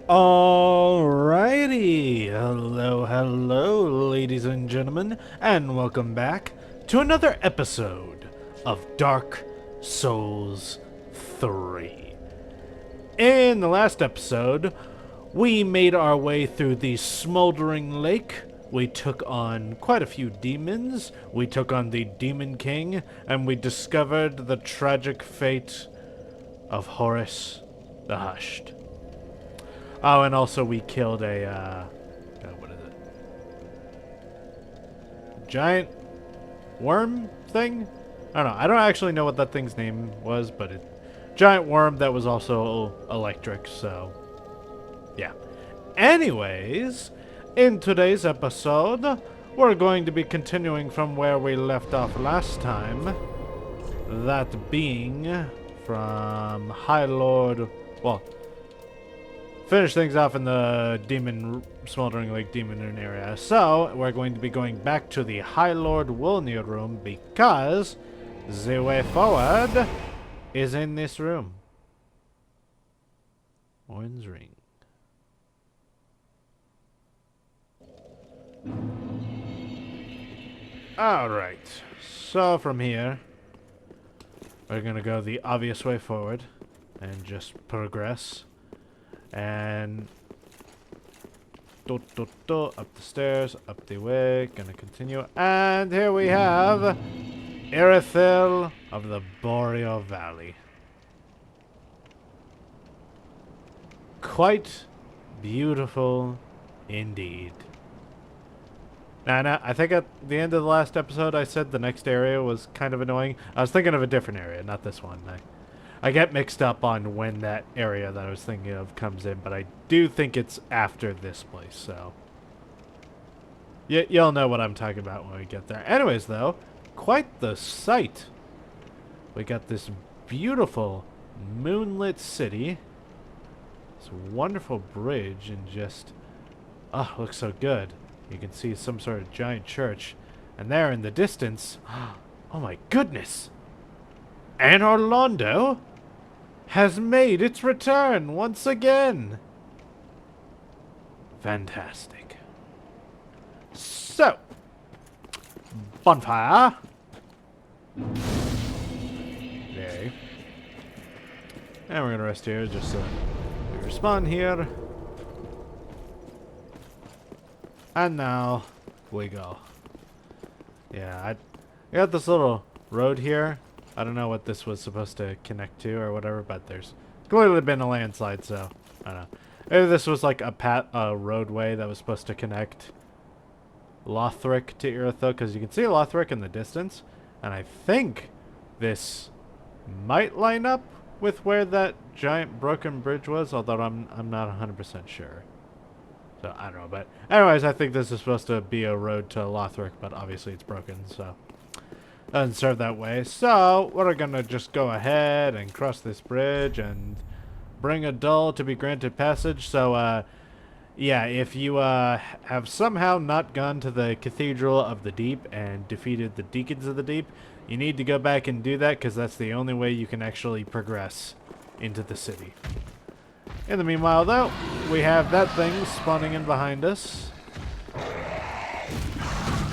Alrighty, hello, ladies and gentlemen, and welcome back to another episode of Dark Souls 3. In the last episode, we made our way through the smoldering lake. We took on quite a few demons. We took on the Demon King, and we discovered the tragic fate of Horus the Hushed. Oh, and also we killed a, what is it? Giant worm thing? I don't know. I don't actually know what that thing's name was, but giant worm that was also electric, so yeah. Anyways, in today's episode, we're going to be continuing from where we left off last time. That being from High Lord, well, finish things off in the Smoldering Lake Demon Rune area. So, we're going to be going back to the High Lord Wolnir room because the way forward is in this room. Orin's Ring. Alright, so from here, we're going to go the obvious way forward and just progress. And up the stairs, up the way, gonna continue. And here we have Irithyll of the Boreal Valley. Quite beautiful indeed. Now, I think at the end of the last episode I said the next area was kind of annoying. I was thinking of a different area, not this one. I get mixed up on when that area that I was thinking of comes in, but I do think it's after this place, so you'll know what I'm talking about when we get there. Anyways, though, quite the sight. We got this beautiful moonlit city, this wonderful bridge, and just, oh, looks so good. You can see some sort of giant church, and there in the distance, oh my goodness, Anor Londo has made its return once again. Fantastic. So, bonfire. There. And we're gonna rest here just so we respawn here. And now we go. Yeah, I got this little road here. I don't know what this was supposed to connect to or whatever, but there's clearly been a landslide, so I don't know. Maybe this was like a roadway that was supposed to connect Lothric to Irithyll, because you can see Lothric in the distance, and I think this might line up with where that giant broken bridge was, although I'm not 100% sure. So I don't know, but anyways, I think this is supposed to be a road to Lothric, but obviously it's broken, so doesn't serve that way. So we're gonna just go ahead and cross this bridge and bring a dull to be granted passage. So yeah, if you have somehow not gone to the Cathedral of the Deep and defeated the Deacons of the Deep, you need to go back and do that, because that's the only way you can actually progress into the city. In the meanwhile, though, we have that thing spawning in behind us.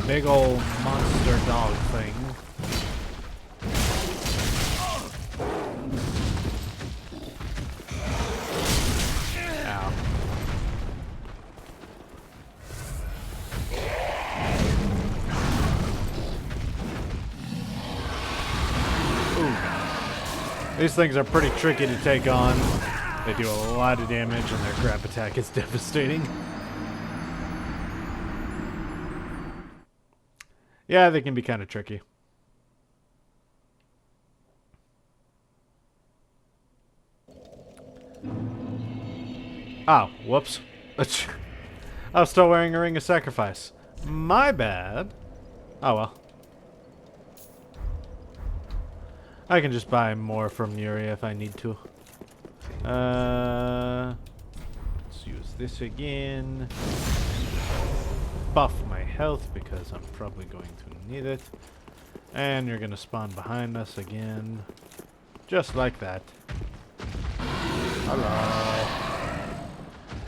Big old monster dog thing. Ow. Ooh. These things are pretty tricky to take on. They do a lot of damage, and their grab attack is devastating. Yeah, they can be kind of tricky. Oh, whoops. I was still wearing a Ring of Sacrifice. My bad. Oh well. I can just buy more from Yuri if I need to. Let's use this again. Buff my health because I'm probably going to need it. And you're gonna spawn behind us again. Just like that. Hello.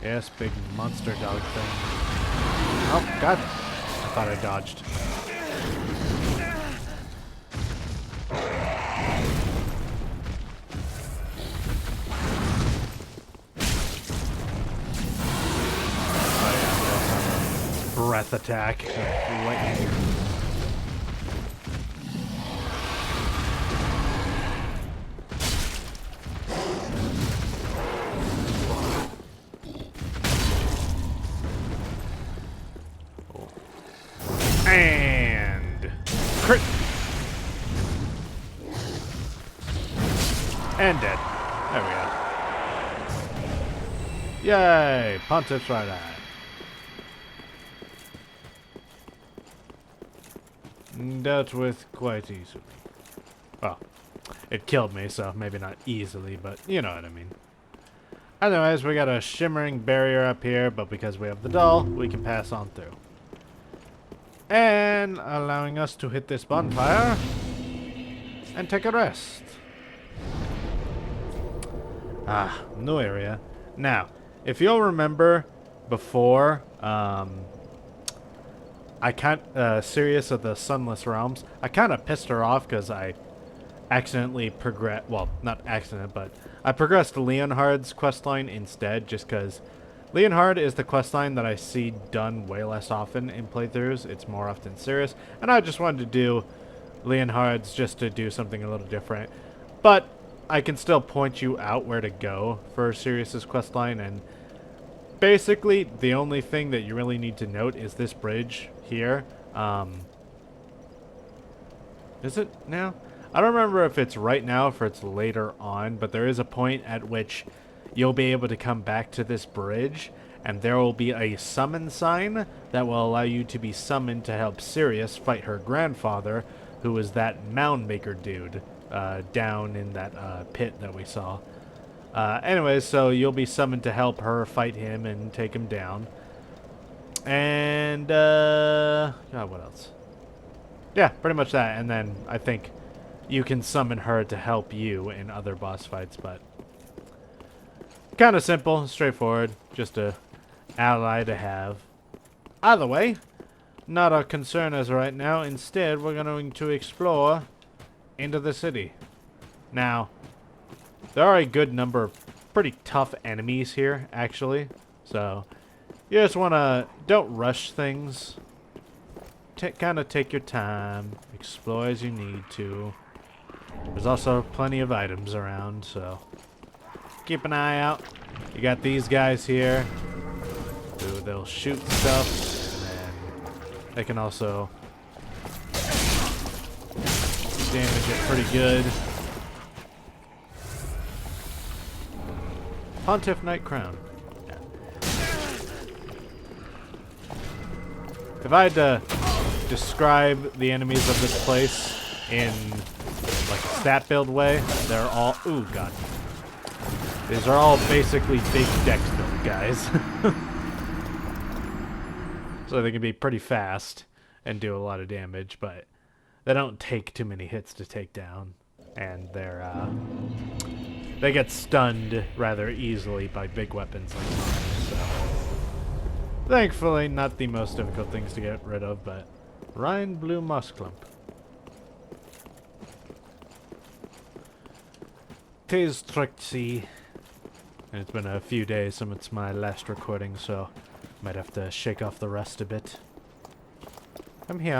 Yes, big monster dog thing. Oh, God. I thought I dodged. Oh, yeah, breath attack. Lightning. And crit. And dead. There we go. Yay! Pontiff's right eye. Dealt with quite easily. Well, it killed me, so maybe not easily, but you know what I mean. Otherwise, we got a shimmering barrier up here, but because we have the doll, we can pass on through. And allowing us to hit this bonfire and take a rest. Ah, new area. Now, if you'll remember before, Sirius of the Sunless Realms, I kind of pissed her off because I accidentally progressed, well, not accident, but I progressed Leonhard's questline instead, just because Leonhard is the questline that I see done way less often in playthroughs. It's more often Sirius, and I just wanted to do Leonhard's just to do something a little different. But I can still point you out where to go for Sirius's questline, and basically the only thing that you really need to note is this bridge here. Is it now? I don't remember if it's right now or if it's later on, but there is a point at which you'll be able to come back to this bridge, and there will be a summon sign that will allow you to be summoned to help Sirius fight her grandfather, who was that mound maker dude down in that pit that we saw. Anyways, so you'll be summoned to help her fight him and take him down. And, God, what else? Yeah, pretty much that. And then I think you can summon her to help you in other boss fights, but kind of simple, straightforward, just a ally to have. Either way, not our concern as of right now. Instead, we're going to explore into the city. Now, there are a good number of pretty tough enemies here, actually. So, you just want to, don't rush things. Kind of take your time, explore as you need to. There's also plenty of items around, so keep an eye out. You got these guys here. They'll shoot stuff, and then they can also damage it pretty good. Pontiff Knight Crown. Yeah. If I had to describe the enemies of this place in like a stat build way, they're all, ooh god, these are all basically big dex build guys. So they can be pretty fast and do a lot of damage, but they don't take too many hits to take down, and they get stunned rather easily by big weapons like mine, so thankfully not the most difficult things to get rid of, but Rhine Blue Moss Clump. Tis Trixie. It's been a few days since my last recording, so might have to shake off the rust a bit. Come here.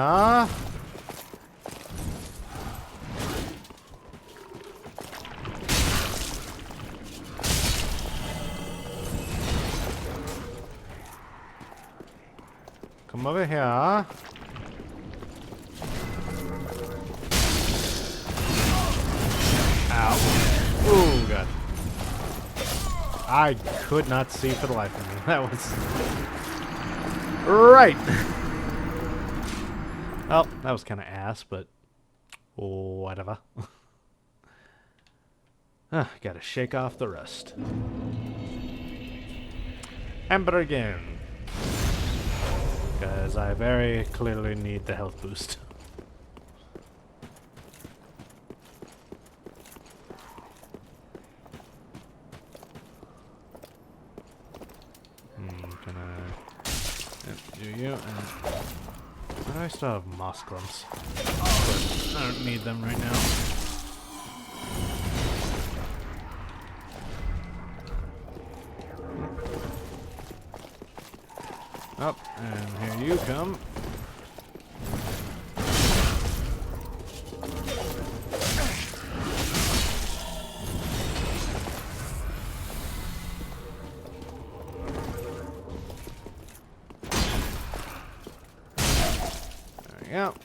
Come over here. Ow. Ooh, God. I could not see for the life of me. That was... Right! Well, that was kind of ass, but... whatever. Gotta shake off the rust. Ember again. Because I very clearly need the health boost. do you. And why do I still have moss clumps? But I don't need them right now. Up, and here you come. Yep.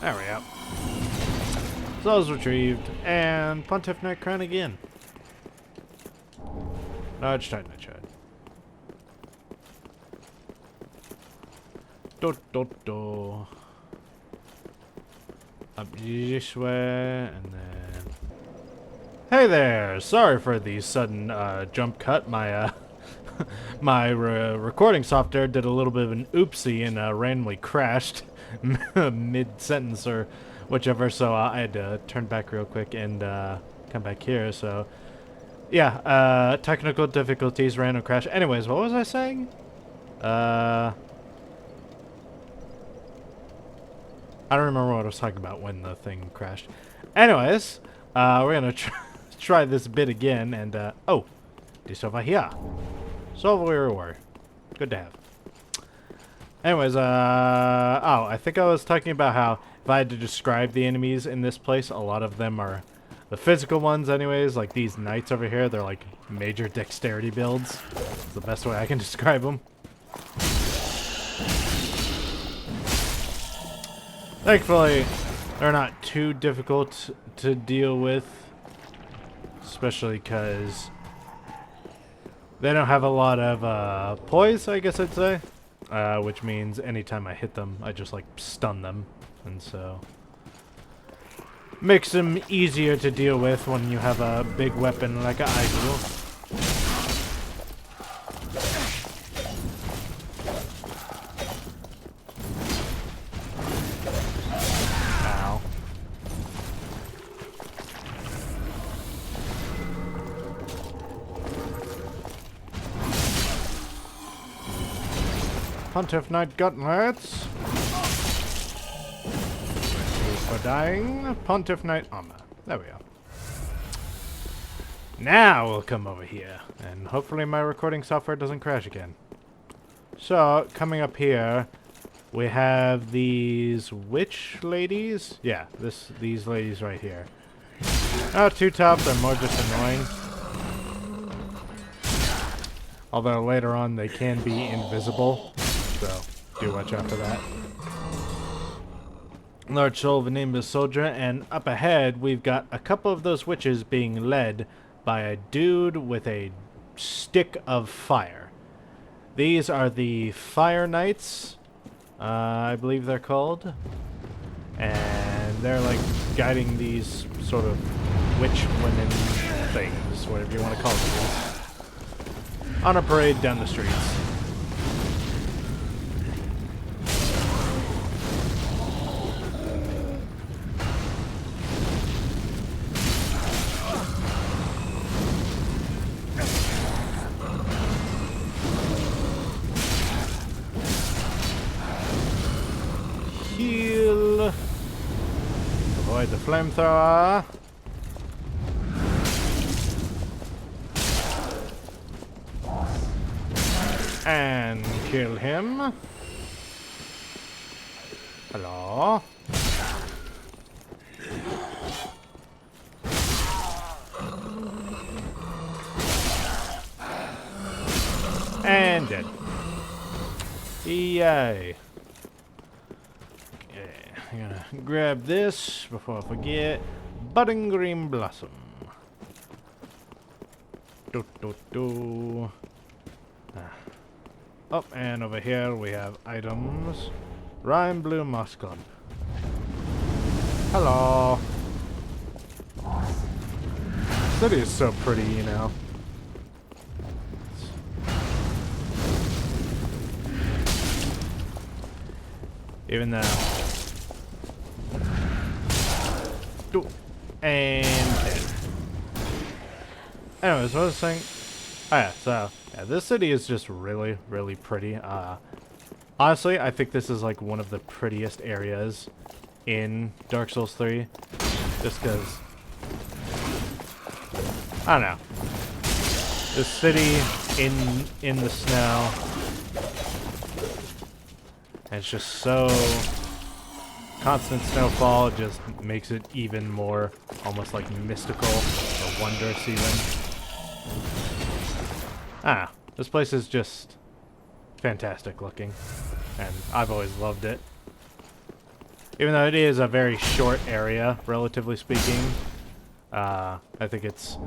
There we go. Soul's retrieved, and Pontiff Knight Crown again. Large Titanite Shard. Do. Up this way, and then... Hey there! Sorry for the sudden jump cut. My my recording software did a little bit of an oopsie and randomly crashed mid-sentence or whichever, so I had to turn back real quick and come back here, so... Yeah, technical difficulties, random crash. Anyways, what was I saying? I don't remember what I was talking about when the thing crashed. Anyways, we're gonna try this bit again, and, oh, this over here. So where we were. Good to have. Anyways, oh, I think I was talking about how if I had to describe the enemies in this place, a lot of them are the physical ones anyways, like these knights over here, they're like major dexterity builds. It's the best way I can describe them. Thankfully, they're not too difficult to deal with, especially because they don't have a lot of poise, I guess I'd say, which means anytime I hit them, I just like stun them, and so makes them easier to deal with when you have a big weapon like I do. Ow. Pontiff Knight Gauntlets. For dying. Pontiff Knight Armor. There we go. Now we'll come over here. And hopefully my recording software doesn't crash again. So, coming up here, we have these witch ladies. Yeah, these ladies right here. Not too tough, they're more just annoying. Although later on they can be invisible. So, do watch out for that. Large soul of a nameless soldier, and up ahead we've got a couple of those witches being led by a dude with a stick of fire. These are the Fire Knights, I believe they're called, and they're like guiding these sort of witch women things, whatever you want to call them, on a parade down the streets. Heal. Avoid the flamethrower. And kill him. Hello. And dead. Yay. I'm gonna grab this before I forget. Budding green blossom. Oh, and over here we have items. Rime blue moss clump. Hello. City is so pretty, you know. Even though. And dead. Anyways, what was I saying? Oh yeah, so Yeah, this city is just really, really pretty. Honestly, I think this is like one of the prettiest areas in Dark Souls 3. Just because, I don't know. The city in the snow. And it's just so constant snowfall just makes it even more almost like mystical or wondrous even. Ah, this place is just fantastic looking, and I've always loved it. Even though it is a very short area, relatively speaking, I think it's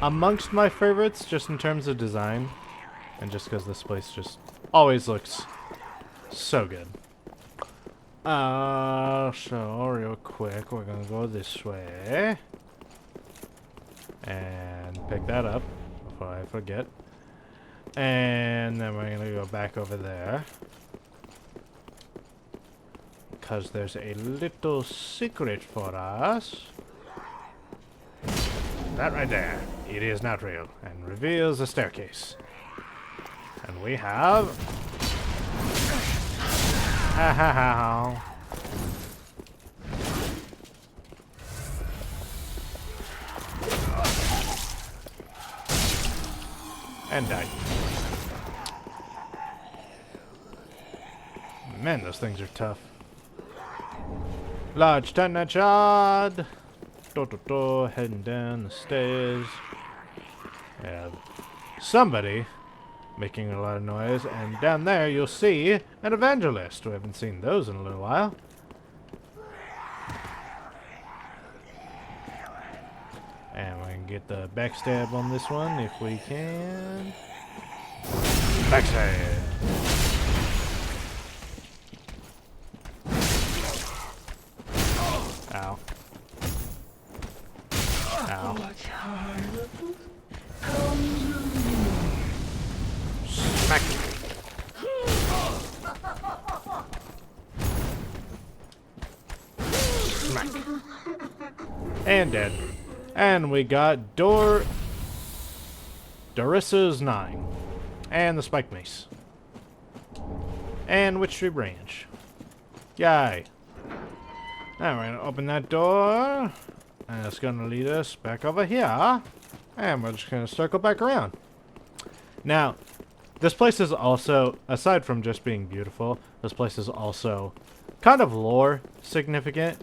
amongst my favorites just in terms of design, and just because this place just always looks so good. So real quick, we're gonna go this way and pick that up before I forget. And then we're gonna go back over there. Because there's a little secret for us. That right there. It is not real. And reveals a staircase. And we have... Ha ha ha. And died. Man, those things are tough. Large Titanite shard. Heading down the stairs. We have somebody making a lot of noise, and down there you'll see an evangelist. We haven't seen those in a little while. And we can get the backstab on this one if we can. Backstab! Ow. Ow. Smack. Smack. And dead. And we got Dorissa's 9. And the Spike Mace. And Witch Tree Branch. Yay. Now we're going to open that door. And it's going to lead us back over here. And we're just going to circle back around. Now, this place is also, aside from just being beautiful, this place is also kind of lore significant.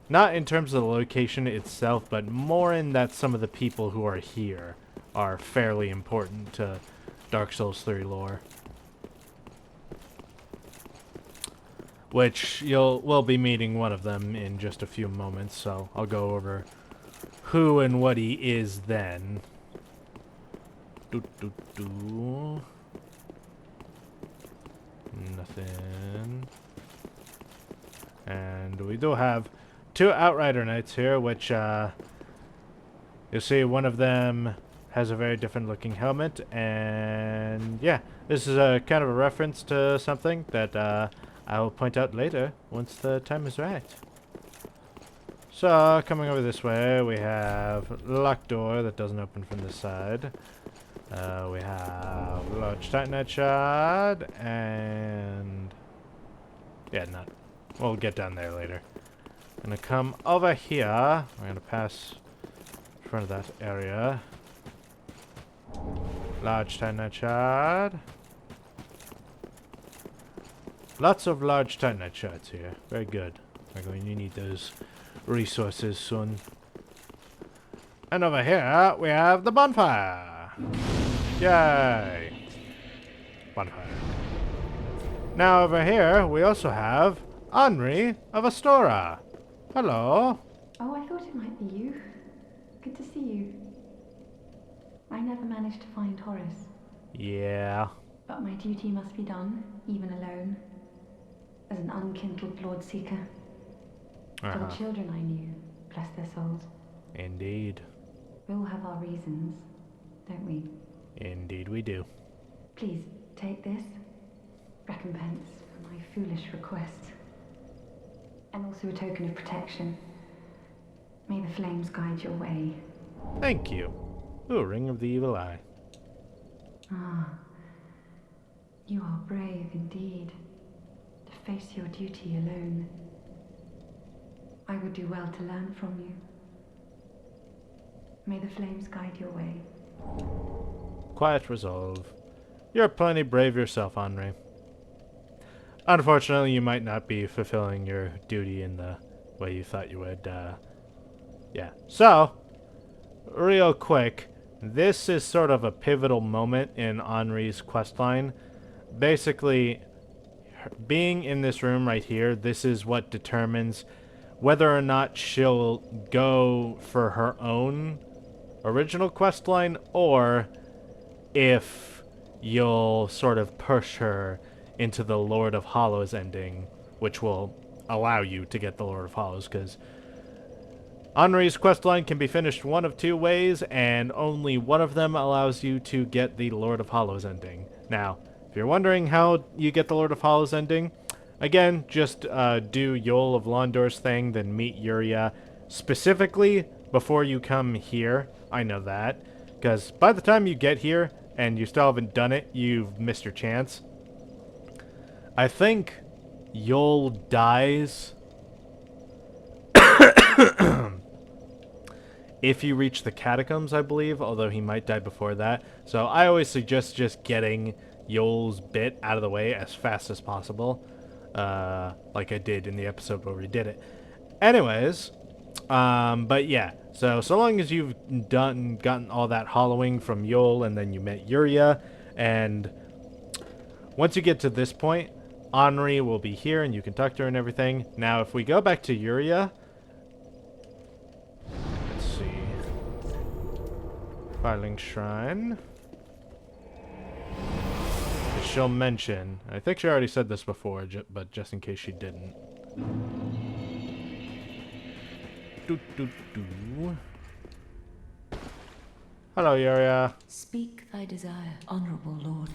Not in terms of the location itself, but more in that some of the people who are here are fairly important to Dark Souls 3 lore. Which we'll be meeting one of them in just a few moments, so I'll go over who and what he is then. Nothing. And we do have 2 Outrider Knights here, which you'll see one of them has a very different looking helmet, and yeah, this is a kind of a reference to something that I will point out later once the time is right. So, coming over this way, we have locked door that doesn't open from this side. We have large Titanite shard, and yeah, not. We'll get down there later. Gonna come over here. We're gonna pass in front of that area. Large Titanite shard. Lots of large Titanite shards here. Very good. We're going to need those resources soon. And over here, we have the bonfire. Yay! Bonfire. Now over here, we also have Henri of Astora. Hello. Oh, I thought it might be you. Good to see you. I never managed to find Horace. Yeah. But my duty must be done, even alone. As an unkindled Lord Seeker. For the children I knew, bless their souls. Indeed. We all have our reasons, don't we? Indeed we do. Please, take this. Recompense for my foolish request. And also a token of protection. May the flames guide your way. Thank you. Ooh, Ring of the Evil Eye. Ah, you are brave indeed, to face your duty alone. I would do well to learn from you. May the flames guide your way. Quiet resolve. You're plenty brave yourself, Henri. Unfortunately, you might not be fulfilling your duty in the way you thought you would. Yeah. So, real quick, this is sort of a pivotal moment in Henri's questline. Basically, being in this room right here, this is what determines whether or not she'll go for her own original questline, or if you'll sort of push her into the Lord of Hollows ending, which will allow you to get the Lord of Hollows, because Henri's questline can be finished one of two ways, and only one of them allows you to get the Lord of Hollows ending. Now, if you're wondering how you get the Lord of Hollows ending, again, just do Yol of Londor's thing, then meet Yuria specifically before you come here. I know that, because by the time you get here and you still haven't done it, you've missed your chance. I think Yol dies if you reach the catacombs, I believe, although he might die before that. So I always suggest just getting Yol's bit out of the way as fast as possible, like I did in the episode where we did it. Anyways, but yeah, so long as you've gotten all that hollowing from Yol, and then you met Yuria, and once you get to this point, Henri will be here, and you can talk to her and everything. Now, if we go back to Yuria, let's see, Filing Shrine. She'll mention, I think she already said this before, but just in case she didn't. Hello, Yuria. Speak thy desire, honorable lord.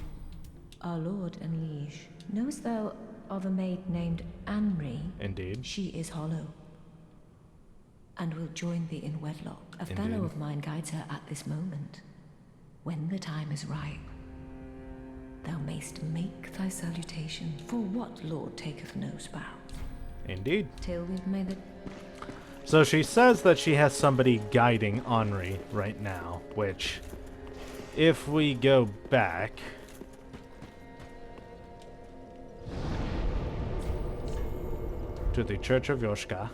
Our lord and liege, knowest thou of a maid named Anri? Indeed. She is hollow, and will join thee in wedlock. A Indeed. fellow of mine guides her at this moment. When the time is ripe, thou mayst make thy salutation, for what lord taketh no spouse? Indeed. Till we've made the... So she says that she has somebody guiding Henri right now, which, if we go back... to the Church of Yoshka.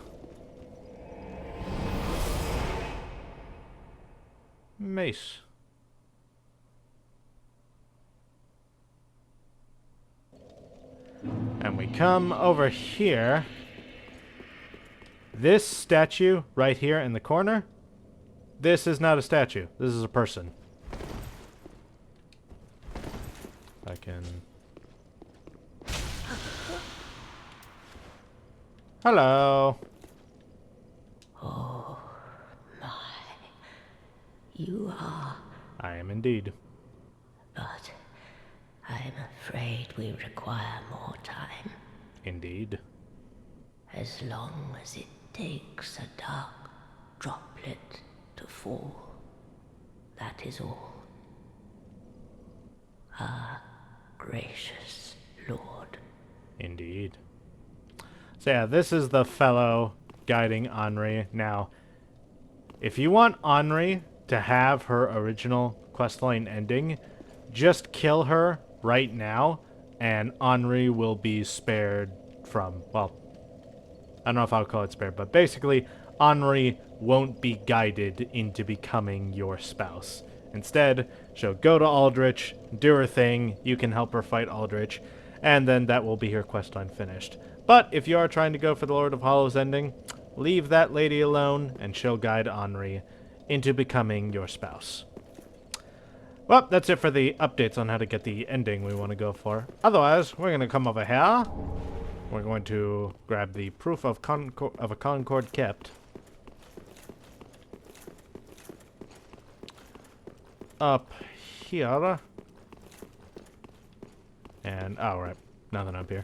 Mace. And we come over here. This statue right here in the corner, this is not a statue. This is a person. I can... Hello. Oh, my. You are... I am indeed. But I'm afraid we require more time. Indeed. As long as it takes a dark droplet to fall. That is all. Our gracious Lord. Indeed. So yeah, this is the fellow guiding Henri. Now, if you want Henri to have her original questline ending, just kill her right now, and Henri will be spared from, well, I don't know if I'll call it spared, but basically, Henri won't be guided into becoming your spouse. Instead, she'll go to Aldrich, do her thing, you can help her fight Aldrich, and then that will be her questline finished. But if you are trying to go for the Lord of Hollows ending, leave that lady alone, and she'll guide Henri into becoming your spouse. Well, that's it for the updates on how to get the ending we want to go for. Otherwise, we're going to come over here. We're going to grab the proof of a Concord kept. Up here. And, oh, right. Nothing up here.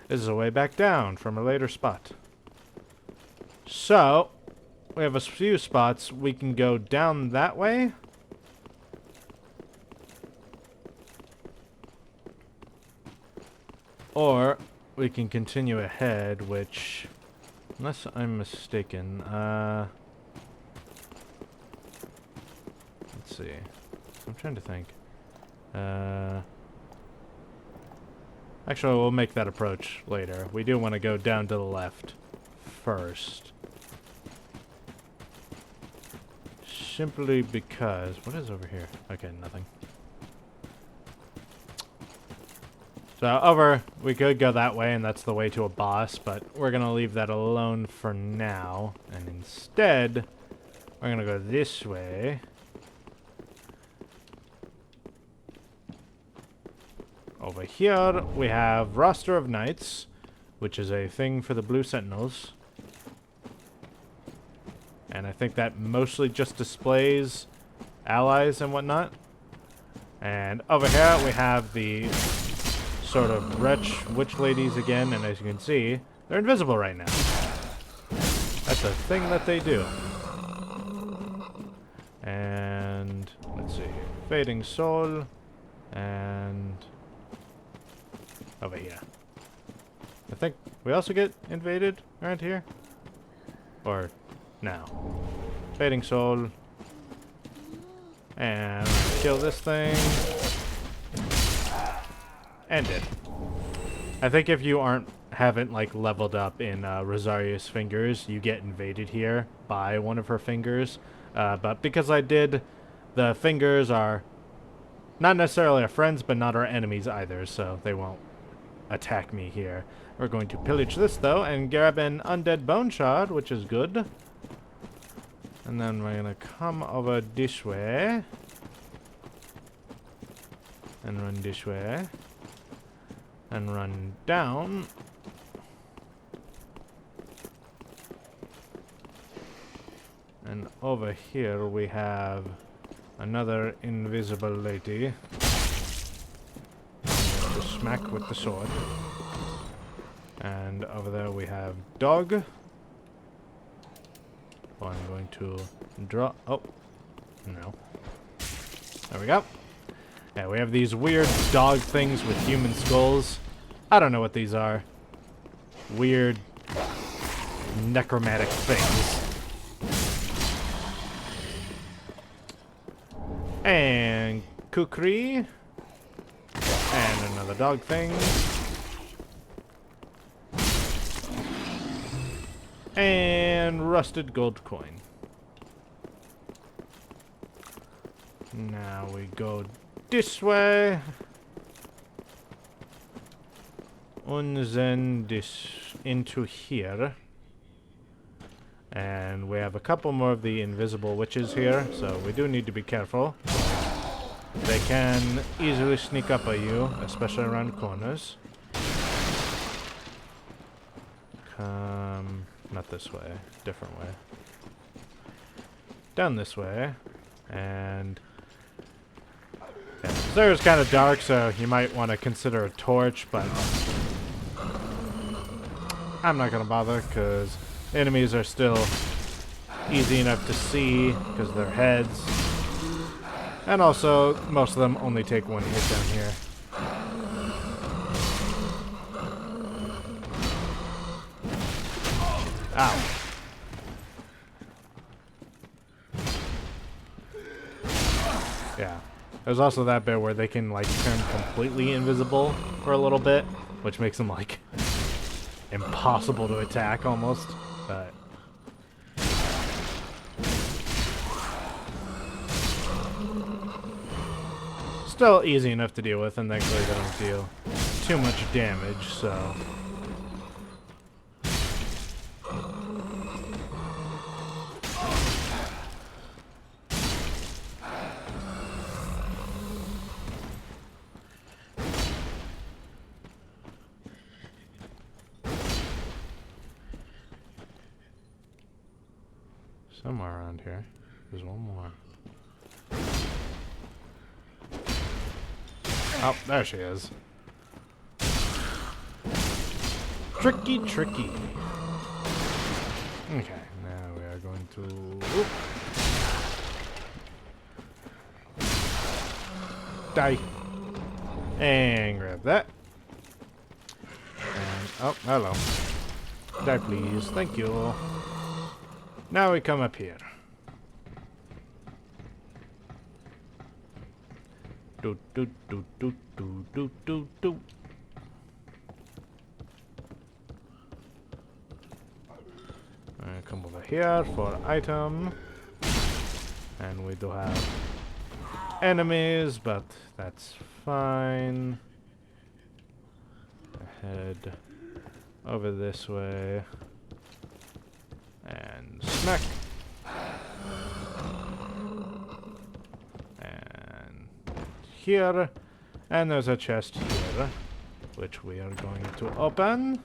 This is a way back down from a later spot. So, we have a few spots. We can go down that way. Or we can continue ahead, which, unless I'm mistaken, let's see. I'm trying to think. Actually, we'll make that approach later. We do want to go down to the left first. Simply because... What is over here? Okay, nothing. So we could go that way, and that's the way to a boss, but we're going to leave that alone for now. And instead, we're going to go this way. Over here, we have Roster of Knights, which is a thing for the Blue Sentinels. And I think that mostly just displays allies and whatnot. And over here, we have the sort of witch ladies again, and as you can see, they're invisible right now. That's a thing that they do. And let's see, Fading Soul, and over here. I think we also get invaded around here, or no. Fading Soul, and kill this thing. End it. I think if you haven't like leveled up in Rosaria's fingers, you get invaded here by one of her fingers. But because I did, the fingers are not necessarily our friends, but not our enemies either, so they won't attack me here. We're going to pillage this though and grab an undead bone shard, which is good. And then we're gonna come over this way and run this way. And run down. And over here we have another invisible lady to smack with the sword. And over there we have dog. Who I'm going to draw. Oh, no. There we go. Yeah, we have these weird dog things with human skulls. I don't know what these are. Weird necromantic things. And kukri. And another dog thing. And rusted gold coin. Now we go this way. And then this into here. And we have a couple more of the invisible witches here, so we do need to be careful. They can easily sneak up on you, especially around corners. Not this way, different way. Down this way, and yeah, this area is kind of dark, so you might want to consider a torch, but I'm not going to bother, because enemies are still easy enough to see, because of their heads. And also, most of them only take one hit down here. Ow. Yeah. There's also that bit where they can, like, turn completely invisible for a little bit, which makes them, like, impossible to attack, almost. But still easy enough to deal with, and thankfully they don't deal too much damage, so... Somewhere around here. There's one more. Oh, there she is. Tricky, tricky. Okay, now we are going to... Oop. Die. And grab that. Oh, hello. Die, please. Thank you. Now we come up here. Do do do do do do do do. Come over here for item. And we do have enemies, but that's fine. Head over this way. And smack. And here. And there's a chest here, which we are going to open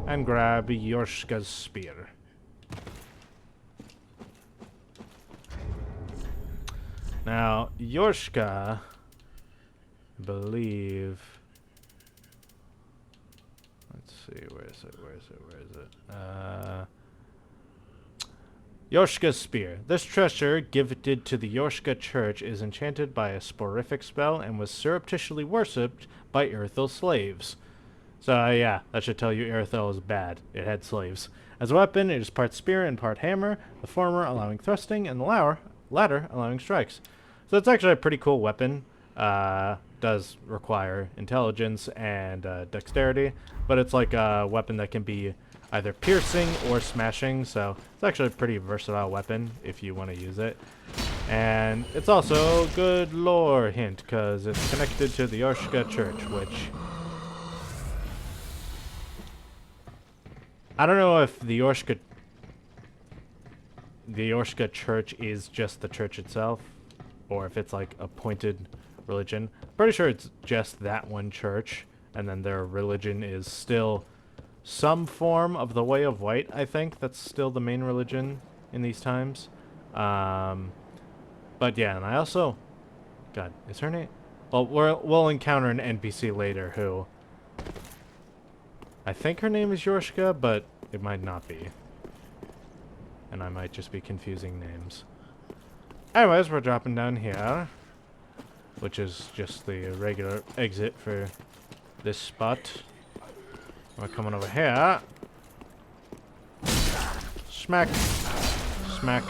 and grab Yorshka's spear. Now, Yorshka, I believe... Let's see, where is it? Yorshka's spear. This treasure, gifted to the Yorshka church, is enchanted by a sporific spell and was surreptitiously worshipped by Irithyll slaves. So, yeah, that should tell you Irithyll is bad. It had slaves. As a weapon, it is part spear and part hammer, the former allowing thrusting and the latter allowing strikes. So it's actually a pretty cool weapon. Does require intelligence and dexterity, but it's like a weapon that can be either piercing or smashing, so it's actually a pretty versatile weapon if you want to use it. And it's also a good lore hint, because it's connected to the Yorshka church, which... I don't know if the Yorshka church is just the church itself, or if it's like a pointed religion. Pretty sure it's just that one church, and then their religion is still some form of the Way of White, I think. That's still the main religion in these times. But yeah, and I also... God, is her name? Well, we'll encounter an NPC later who... I think her name is Yorshka, but it might not be. And I might just be confusing names. Anyways, we're dropping down here, which is just the regular exit for this spot. We're coming over here. Smack. Smack.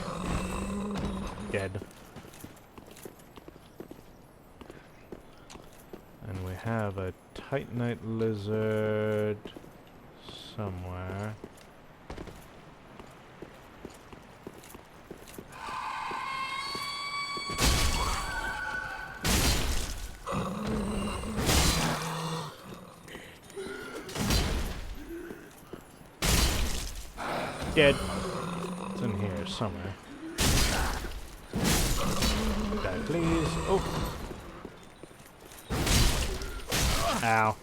Dead. And we have a Titanite lizard somewhere. Dead. It's in here somewhere. Die, please. Oh. Ow.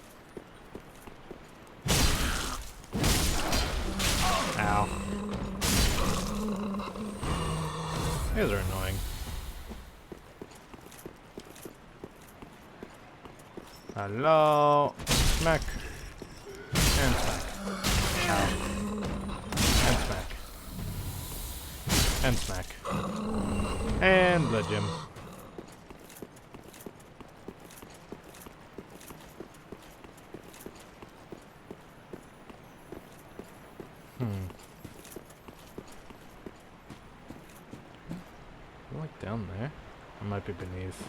Ow. These are annoying. Hello. Smack. And smack. Ow. And smack. And smack. And blood gem. Like down there? I might be beneath.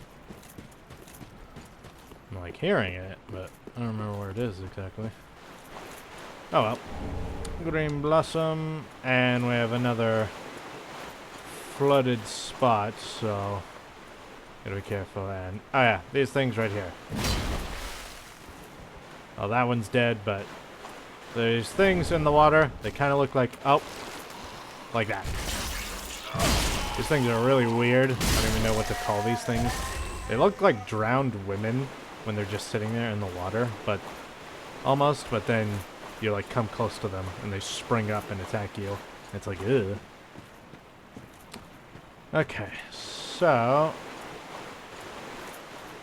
I'm like hearing it, but I don't remember where it is exactly. Oh well. Green blossom, and we have another flooded spot, so gotta be careful. And oh yeah, these things right here. Oh, that one's dead, but there's things in the water. They kind of look like like that. These things are really weird. I don't even know what to call these things. They look like drowned women when they're just sitting there in the water, but almost. But then you like come close to them and they spring up and attack you. It's like, ugh. Okay, so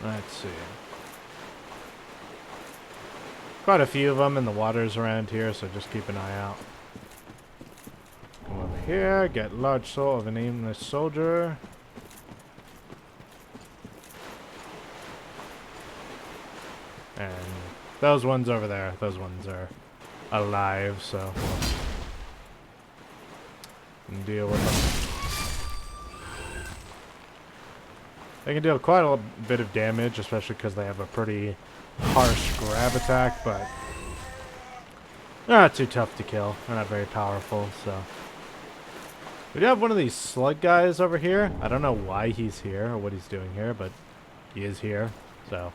let's see. Quite a few of them in the waters around here, so just keep an eye out. Come over here, get large soul of an aimless soldier. And those ones over there, those ones are alive, so we'll deal with them. They can deal quite a bit of damage, especially because they have a pretty harsh grab attack, but they're not too tough to kill. They're not very powerful, so. We do have one of these slug guys over here. I don't know why he's here or what he's doing here, but he is here, so.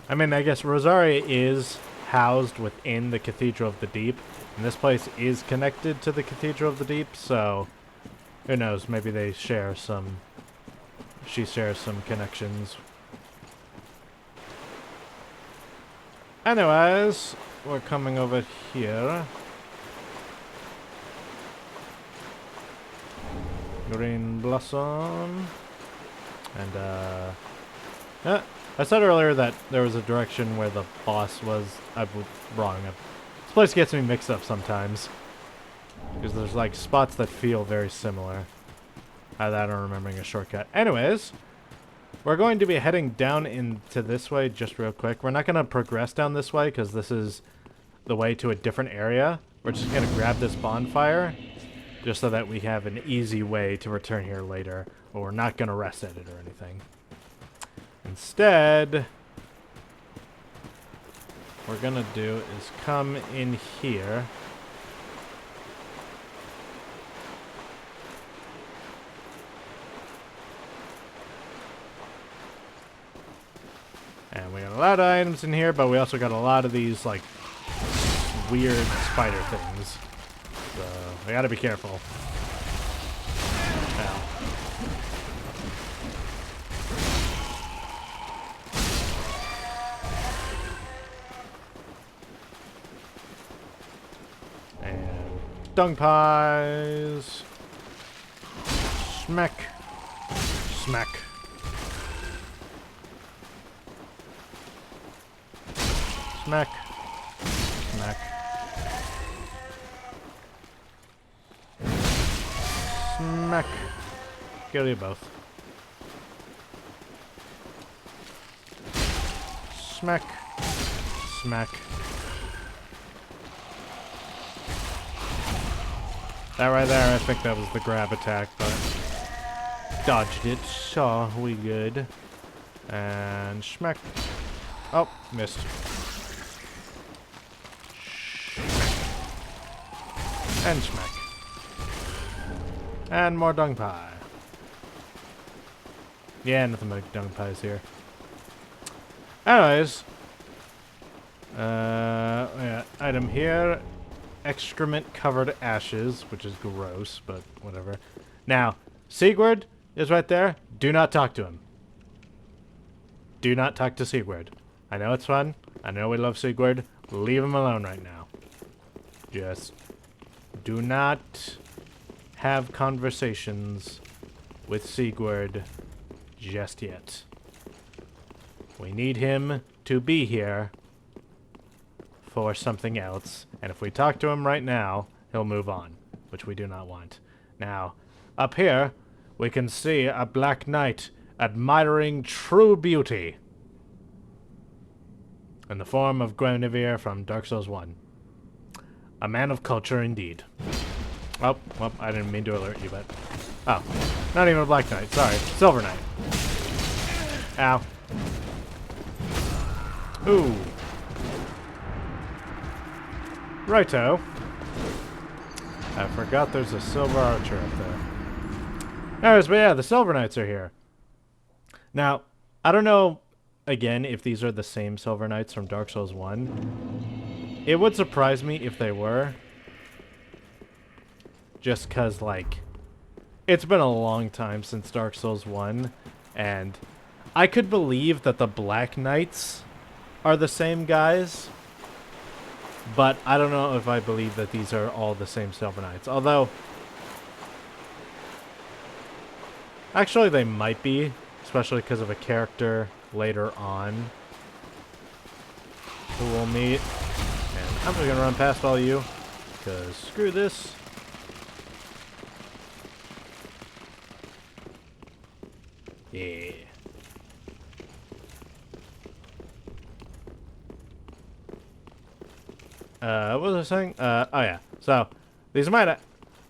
I mean, I guess Rosaria is housed within the Cathedral of the Deep, and this place is connected to the Cathedral of the Deep, so who knows, maybe they share some. She shares some connections. Anyways, we're coming over here. Green Blossom. And, I said earlier that there was a direction where the boss was. I'm wrong. This place gets me mixed up sometimes. Because there's, like, spots that feel very similar. That I'm remembering a shortcut. Anyways, we're going to be heading down into this way just real quick. We're not going to progress down this way because this is the way to a different area. We're just going to grab this bonfire just so that we have an easy way to return here later. But we're not going to rest at it or anything. Instead, what we're going to do is come in here. And we got a lot of items in here, but we also got a lot of these, like, weird spider things. So, we gotta be careful. Ow. And dung pies. Smack. Smack. Smack. Smack. Smack. Kill you both. Smack. Smack. That right there, I think that was the grab attack, but dodged it, so we good. And smack. Oh, missed. And smack. And more dung pie. Yeah, nothing but dung pies here. Anyways. Yeah, item here. Excrement covered ashes, which is gross, but whatever. Now, Sigurd is right there. Do not talk to him. Do not talk to Sigurd. I know it's fun. I know we love Sigurd. Leave him alone right now. Just do not have conversations with Sigurd just yet. We need him to be here for something else, and if we talk to him right now, he'll move on, which we do not want. Now, up here, we can see a Black Knight admiring true beauty in the form of Guinevere from Dark Souls 1. A man of culture indeed. Oh, well, I didn't mean to alert you, but... Oh, not even a Black Knight, sorry. Silver Knight. Ow. Ooh. Righto. I forgot there's a silver archer up there. Anyways, but yeah, the Silver Knights are here. Now, I don't know, again, if these are the same Silver Knights from Dark Souls 1. It would surprise me if they were. Just because, like, it's been a long time since Dark Souls 1, and I could believe that the Black Knights are the same guys, but I don't know if I believe that these are all the same Silver Knights. Although, actually they might be, especially because of a character later on who we'll meet. And I'm just going to run past all you, because screw this. Yeah. What was I saying? Oh yeah. So, these might...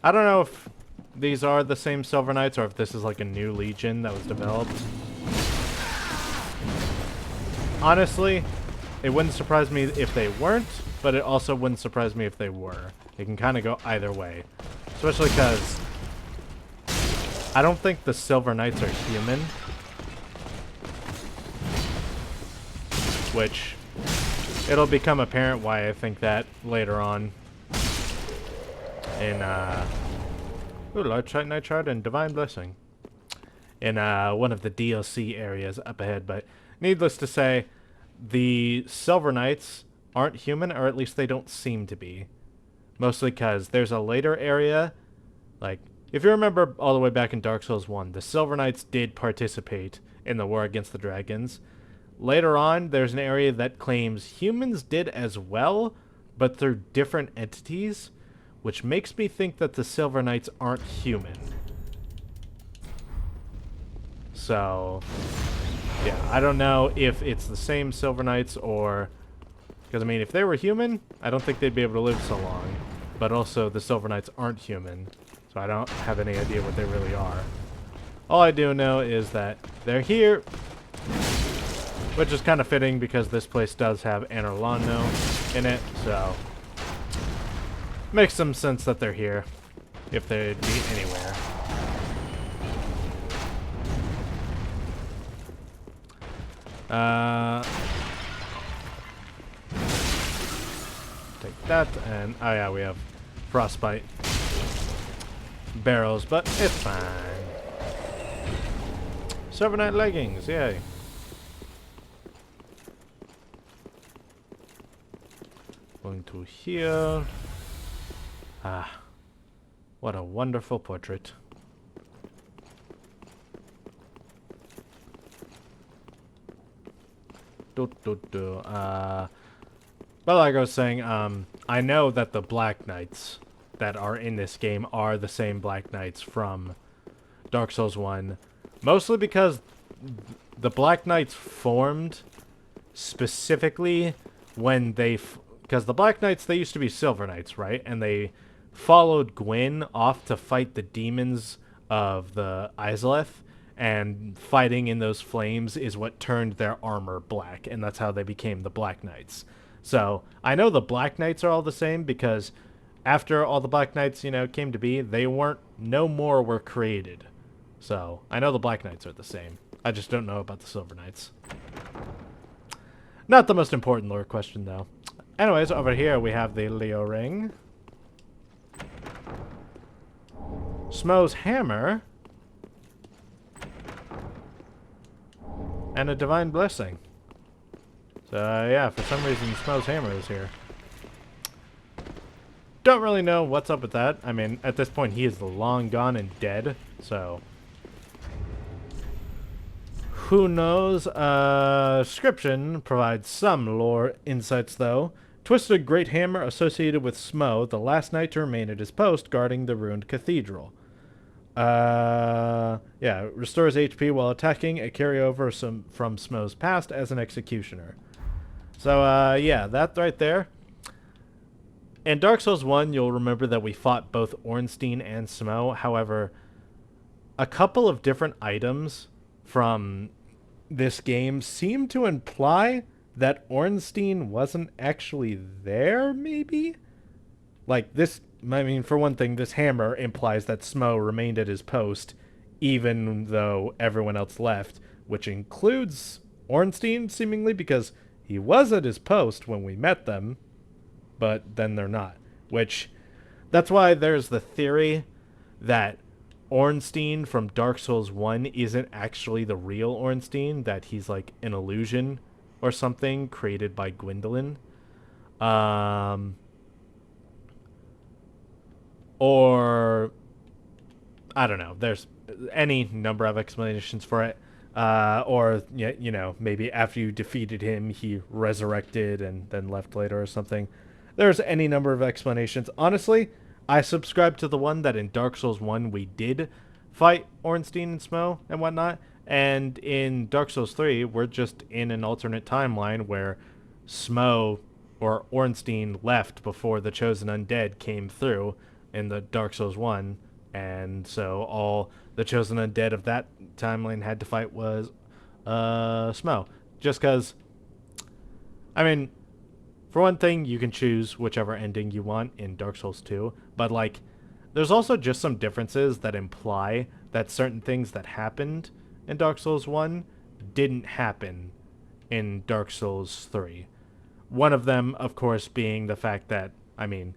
I don't know if these are the same Silver Knights or if this is like a new Legion that was developed. Honestly, it wouldn't surprise me if they weren't, but it also wouldn't surprise me if they were. It can kind of go either way. Especially because I don't think the Silver Knights are human. Which, it'll become apparent why I think that later on. In, ooh, Large Nitride and Divine Blessing. In, one of the DLC areas up ahead, but needless to say, the Silver Knights aren't human, or at least they don't seem to be. Mostly because there's a later area, like, if you remember all the way back in Dark Souls 1, the Silver Knights did participate in the war against the dragons. Later on, there's an area that claims humans did as well, but through different entities, which makes me think that the Silver Knights aren't human. So, yeah, I don't know if it's the same Silver Knights or... Because, I mean, if they were human, I don't think they'd be able to live so long. But also, the Silver Knights aren't human, so I don't have any idea what they really are. All I do know is that they're here, which is kind of fitting because this place does have Anorlano in it, so... Makes some sense that they're here, if they'd be anywhere. Take that, and oh yeah, we have frostbite barrels, but it's fine. Silver Knight leggings, yay. Going to here. Ah, what a wonderful portrait. But like I was saying, I know that the Black Knights that are in this game are the same Black Knights from Dark Souls 1. Mostly because the Black Knights formed specifically when they... Because the Black Knights, they used to be Silver Knights, right? And they followed Gwyn off to fight the demons of the Izalith. And fighting in those flames is what turned their armor black. And that's how they became the Black Knights. So, I know the Black Knights are all the same because after all the Black Knights, you know, came to be, they weren't... No more were created. So, I know the Black Knights are the same. I just don't know about the Silver Knights. Not the most important lore question, though. Anyways, over here we have the Leo Ring. Smo's Hammer. And a Divine Blessing. So, yeah, for some reason Smo's Hammer is here. Don't really know what's up with that. I mean, at this point he is long gone and dead, so... Who knows? Description provides some lore insights, though. Twisted Great Hammer associated with Smo, the last knight to remain at his post guarding the ruined cathedral. Yeah, restores HP while attacking, a carryover from Smo's past as an executioner. So, yeah, that right there. In Dark Souls 1, you'll remember that we fought both Ornstein and Smo. However, a couple of different items from this game seem to imply that Ornstein wasn't actually there, maybe? Like, this, I mean, for one thing, this hammer implies that Smo remained at his post, even though everyone else left, which includes Ornstein, seemingly, because he was at his post when we met them, but then they're not. Which, that's why there's the theory that Ornstein from Dark Souls 1 isn't actually the real Ornstein, that he's like an illusion or something created by Gwendolyn. Or, I don't know, there's any number of explanations for it. Or, you know, maybe after you defeated him, he resurrected and then left later or something. There's any number of explanations. Honestly, I subscribe to the one that in Dark Souls 1 we did fight Ornstein and Smo and whatnot, and in Dark Souls 3 we're just in an alternate timeline where Smo or Ornstein left before the Chosen Undead came through in the Dark Souls 1, and so all the Chosen Undead of that timeline had to fight was Smo. Just because, I mean, for one thing, you can choose whichever ending you want in Dark Souls 2, but like, there's also just some differences that imply that certain things that happened in Dark Souls 1 didn't happen in Dark Souls 3. One of them, of course, being the fact that, I mean,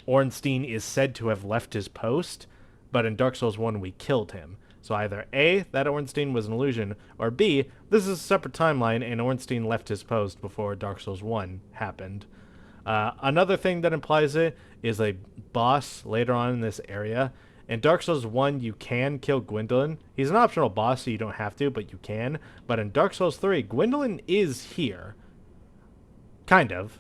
Ornstein is said to have left his post, but in Dark Souls 1 we killed him. So either A, that Ornstein was an illusion, or B, this is a separate timeline and Ornstein left his post before Dark Souls 1 happened. Another thing that implies it is a boss later on in this area. In Dark Souls 1, you can kill Gwendolyn. He's an optional boss, so you don't have to, but you can. But in Dark Souls 3, Gwendolyn is here. Kind of.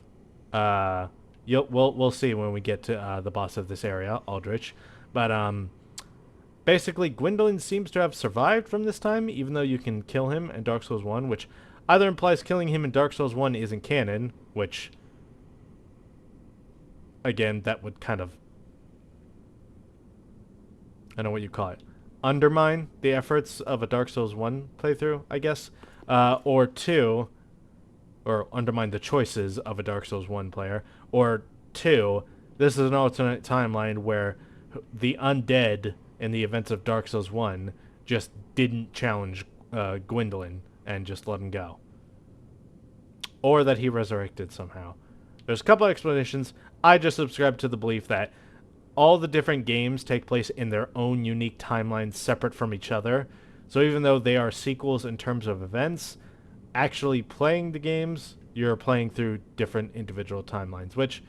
We'll see when we get to the boss of this area, Aldrich. But basically, Gwendolyn seems to have survived from this time, even though you can kill him in Dark Souls 1, which either implies killing him in Dark Souls 1 isn't canon, which, again, that would kind of, I don't know what you call it, undermine the efforts of a Dark Souls 1 playthrough, I guess, or two, or undermine the choices of a Dark Souls 1 player, or two, this is an alternate timeline where the undead in the events of Dark Souls 1 just didn't challenge Gwendolyn and just let him go. Or that he resurrected somehow. There's a couple explanations. I just subscribe to the belief that all the different games take place in their own unique timelines separate from each other. So even though they are sequels in terms of events, actually playing the games, you're playing through different individual timelines, which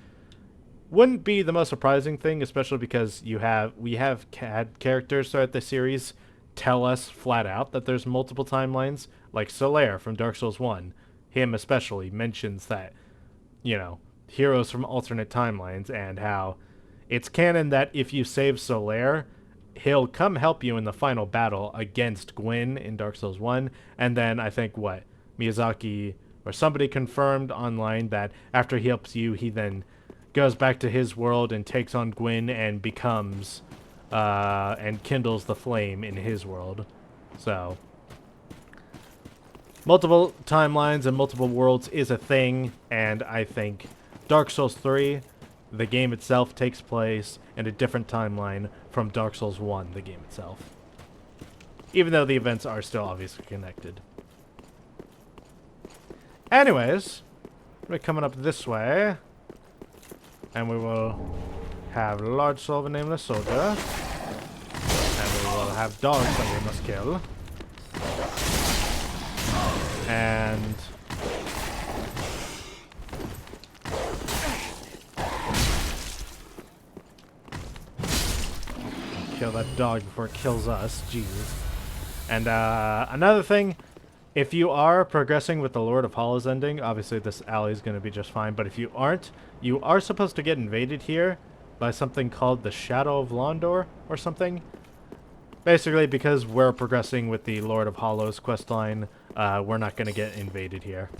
wouldn't be the most surprising thing, especially because we have had characters throughout the series tell us flat out that there's multiple timelines, like Solaire from Dark Souls 1. Him especially mentions that, you know, heroes from alternate timelines, and how it's canon that if you save Solaire, he'll come help you in the final battle against Gwyn in Dark Souls 1, and then I think, Miyazaki or somebody confirmed online that after he helps you, he then goes back to his world and takes on Gwyn and becomes, and kindles the flame in his world. So, multiple timelines and multiple worlds is a thing, and I think Dark Souls 3, the game itself, takes place in a different timeline from Dark Souls 1, the game itself. Even though the events are still obviously connected. Anyways, we're coming up this way, and we will have Large Soul of a Nameless Soldier, and we will have dogs that we must kill, and kill that dog before it kills us. Jesus. And another thing, if you are progressing with the Lord of Hollows ending, obviously this alley is going to be just fine, but if you aren't, you are supposed to get invaded here by something called the Shadow of Londor or something. Basically, because we're progressing with the Lord of Hollows questline, we're not going to get invaded here.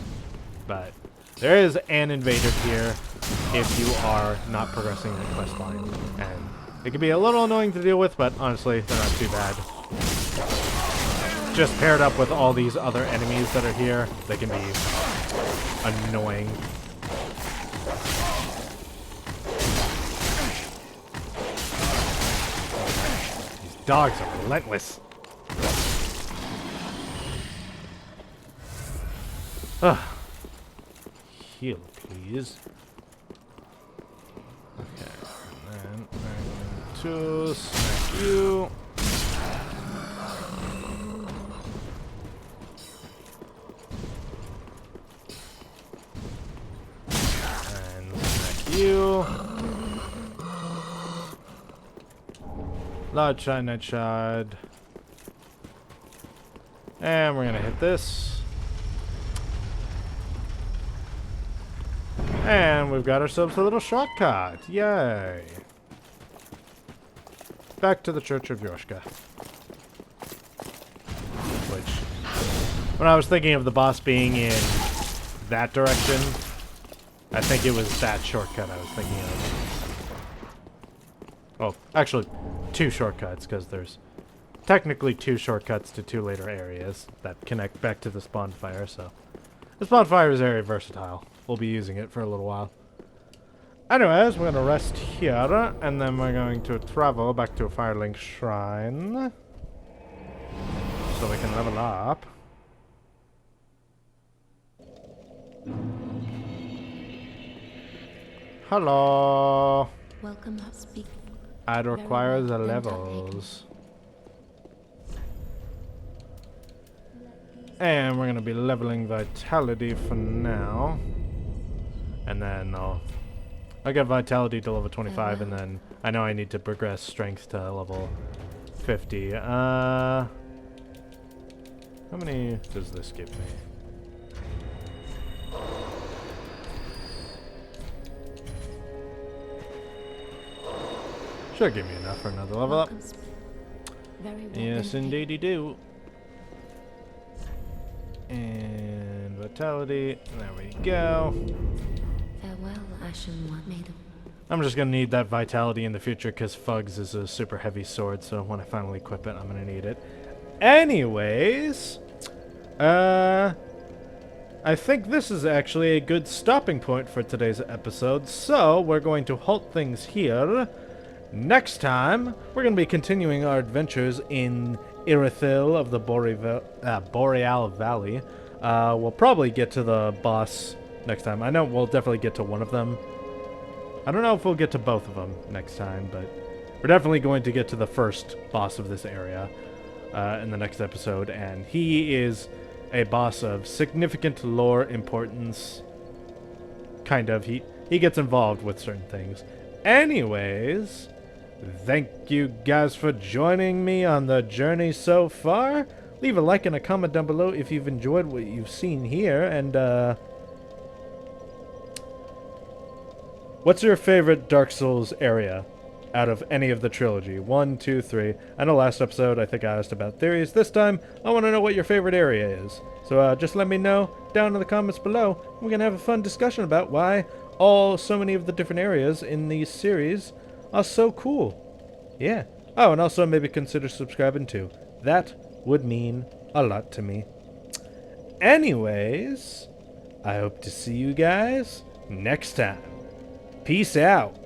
But there is an invader here if you are not progressing the questline. And it can be a little annoying to deal with, but honestly, they're not too bad. Just paired up with all these other enemies that are here, they can be annoying. These dogs are relentless. Ugh. Heal, please. Okay, and then I'm going to smack you. You. Large shot, night shot. And we're gonna hit this. And we've got ourselves a little shortcut. Yay. Back to the Church of Yoshka. Which, when I was thinking of the boss being in that direction, I think it was that shortcut I was thinking of. Oh, actually, 2 shortcuts, because there's technically 2 shortcuts to 2 later areas that connect back to the spawn fire, so... The spawn fire is very versatile. We'll be using it for a little while. Anyways, we're gonna rest here, and then we're going to travel back to a Firelink Shrine. So we can level up. Hello! Welcome, speak. I'd require the Then levels. And we're gonna be leveling Vitality for now. And then I'll get Vitality to level 25, and then I know I need to progress Strength to level 50. How many does this give me? Should give me enough for another level up. Yes, indeed you do. And Vitality, there we go. Farewell, Ashen One Maiden. I'm just gonna need that Vitality in the future because Fugs is a super heavy sword, so when I finally equip it, I'm gonna need it. Anyways, I think this is actually a good stopping point for today's episode, so we're going to halt things here. Next time, we're going to be continuing our adventures in Irithyll of the Boreal Valley. We'll probably get to the boss next time. I know we'll definitely get to one of them. I don't know if we'll get to both of them next time, but we're definitely going to get to the first boss of this area in the next episode, and he is a boss of significant lore importance. Kind of. He gets involved with certain things. Anyways, thank you guys for joining me on the journey so far. Leave a like and a comment down below if you've enjoyed what you've seen here, and what's your favorite Dark Souls area out of any of the trilogy? 1, 2, 3. I know last episode I think I asked about theories. This time, I want to know what your favorite area is. So just let me know down in the comments below. We're going to have a fun discussion about why so many of the different areas in these series are so cool. Yeah. Oh, and also maybe consider subscribing too. That would mean a lot to me. Anyways, I hope to see you guys next time. Peace out.